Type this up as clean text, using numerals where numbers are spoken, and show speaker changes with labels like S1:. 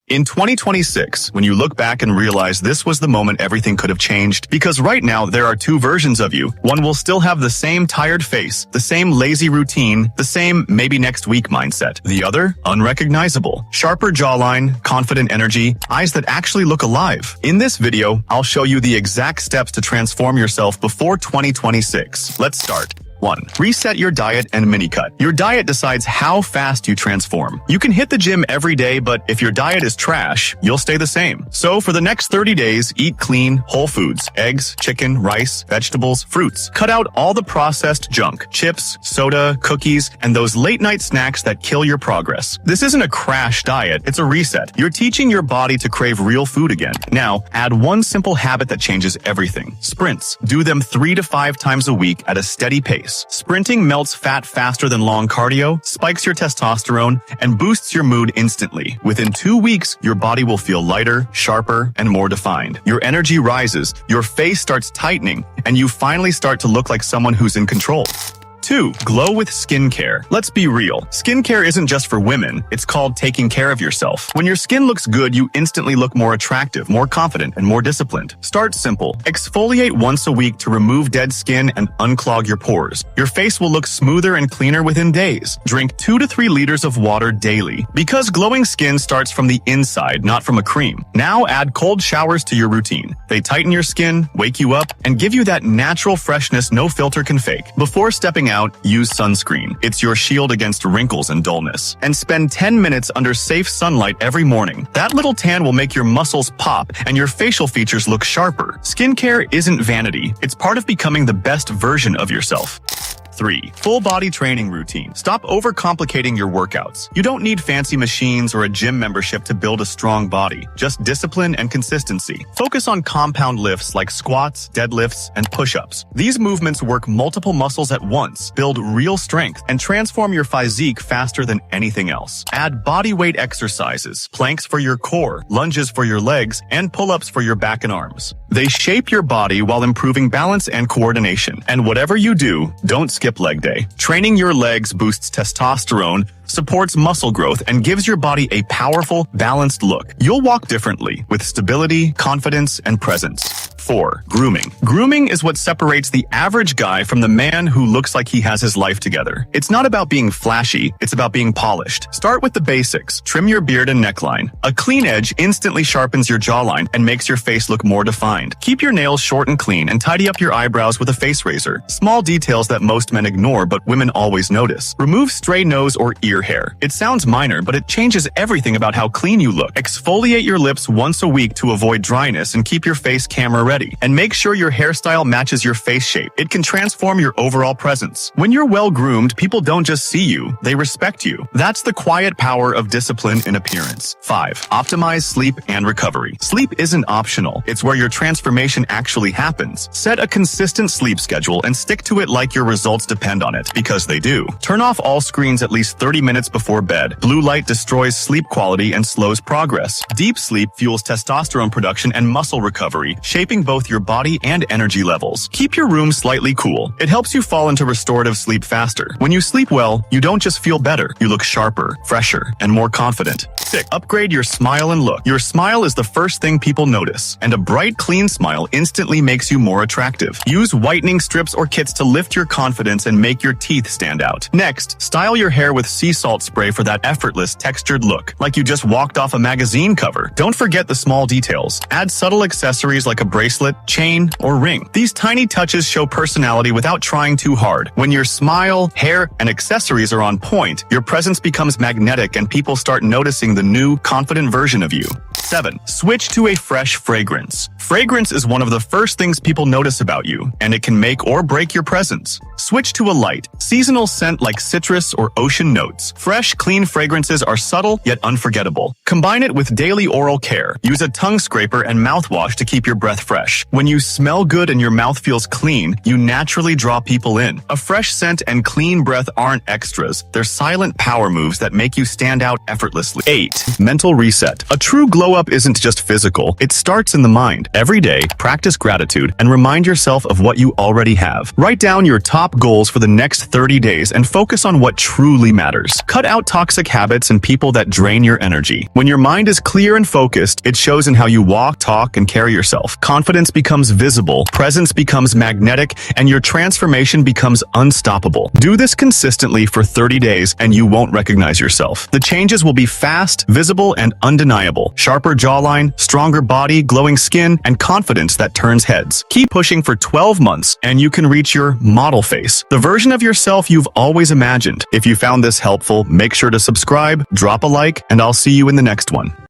S1: In 2026, when you look back and realize this was the moment everything could have changed, because right now there are two versions of you. One will still have the same tired face, the same lazy routine, the same maybe next week mindset. The other, unrecognizable. Sharper jawline, confident energy, eyes that actually look alive. In this video, I'll show you the exact steps to transform yourself before 2026. Let's start. 1. Reset your diet and mini-cut. Your diet decides how fast you transform. You can hit the gym every day, but if your diet is trash, you'll stay the same. So for the next 30 days, eat clean, whole foods, eggs, chicken, rice, vegetables, fruits. Cut out all the processed junk, chips, soda, cookies, and those late-night snacks that kill your progress. This isn't a crash diet, it's a reset. You're teaching your body to crave real food again. Now, add one simple habit that changes everything. Sprints. Do them 3 to 5 times a week at a steady pace. Sprinting melts fat faster than long cardio, spikes your testosterone, and boosts your mood instantly. Within 2 weeks, your body will feel lighter, sharper, and more defined. Your energy rises, your face starts tightening, and you finally start to look like someone who's in control. 2. Glow with skincare. Let's be real. Skincare isn't just for women. It's called taking care of yourself. When your skin looks good, you instantly look more attractive, more confident, and more disciplined. Start simple. Exfoliate once a week to remove dead skin and unclog your pores. Your face will look smoother and cleaner within days. Drink 2 to 3 liters of water daily. Because glowing skin starts from the inside, not from a cream. Now add cold showers to your routine. They tighten your skin, wake you up, and give you that natural freshness no filter can fake. Before stepping out, use sunscreen. It's your shield against wrinkles and dullness. And spend 10 minutes under safe sunlight every morning. That little tan will make your muscles pop and your facial features look sharper. Skincare isn't vanity. It's part of becoming the best version of yourself. 3. Full body training routine. Stop overcomplicating your workouts. You don't need fancy machines or a gym membership to build a strong body. Just discipline and consistency. Focus on compound lifts like squats, deadlifts, and push-ups. These movements work multiple muscles at once, build real strength, and transform your physique faster than anything else. Add body weight exercises, planks for your core, lunges for your legs, and pull-ups for your back and arms. They shape your body while improving balance and coordination. And whatever you do, don't skip leg day. Training your legs boosts testosterone, supports muscle growth, and gives your body a powerful, balanced look. You'll walk differently, with stability, confidence, and presence. 4. Grooming. Grooming is what separates the average guy from the man who looks like he has his life together. It's not about being flashy, it's about being polished. Start with the basics. Trim your beard and neckline. A clean edge instantly sharpens your jawline and makes your face look more defined. Keep your nails short and clean and tidy up your eyebrows with a face razor. Small details that most men ignore but women always notice. Remove stray nose or ear hair. It sounds minor, but it changes everything about how clean you look. Exfoliate your lips once a week to avoid dryness and keep your face camera ready. And make sure your hairstyle matches your face shape. It can transform your overall presence. When you're well groomed, people don't just see you, they respect you. That's the quiet power of discipline in appearance. 5. Optimize sleep and recovery. Sleep isn't optional. It's where your transformation actually happens. Set a consistent sleep schedule and stick to it like your results depend on it, because they do. Turn off all screens at least 30 minutes before bed. Blue light destroys sleep quality and slows progress. Deep sleep fuels testosterone production and muscle recovery, shaping both your body and energy levels. Keep your room slightly cool. It helps you fall into restorative sleep faster. When you sleep well, you don't just feel better, you look sharper, fresher, and more confident. 6. Upgrade your smile and look. Your smile is the first thing people notice, and a bright, clean smile instantly makes you more attractive. Use whitening strips or kits to lift your confidence and make your teeth stand out. Next, style your hair with sea salt spray for that effortless, textured look, like you just walked off a magazine cover. Don't forget the small details. Add subtle accessories like a bracelet, chain, or ring. These tiny touches show personality without trying too hard. When your smile, hair, and accessories are on point, your presence becomes magnetic and people start noticing the new, confident version of you. 7. Switch to a fresh fragrance. Fragrance is one of the first things people notice about you, and it can make or break your presence. Switch to a light, seasonal scent like citrus or ocean notes. Fresh, clean fragrances are subtle yet unforgettable. Combine it with daily oral care. Use a tongue scraper and mouthwash to keep your breath fresh. When you smell good and your mouth feels clean, you naturally draw people in. A fresh scent and clean breath aren't extras. They're silent power moves that make you stand out effortlessly. 8. Mental reset. A true glow glow-up isn't just physical, it starts in the mind. Every day, practice gratitude and remind yourself of what you already have. Write down your top goals for the next 30 days and focus on what truly matters. Cut out toxic habits and people that drain your energy. When your mind is clear and focused, it shows in how you walk, talk, and carry yourself. Confidence becomes visible, presence becomes magnetic, and your transformation becomes unstoppable. Do this consistently for 30 days and you won't recognize yourself. The changes will be fast, visible, and undeniable. Sharper jawline, stronger body, glowing skin, and confidence that turns heads. Keep pushing for 12 months and you can reach your model face, the version of yourself you've always imagined. If you found this helpful, make sure to subscribe, drop a like, and I'll see you in the next one.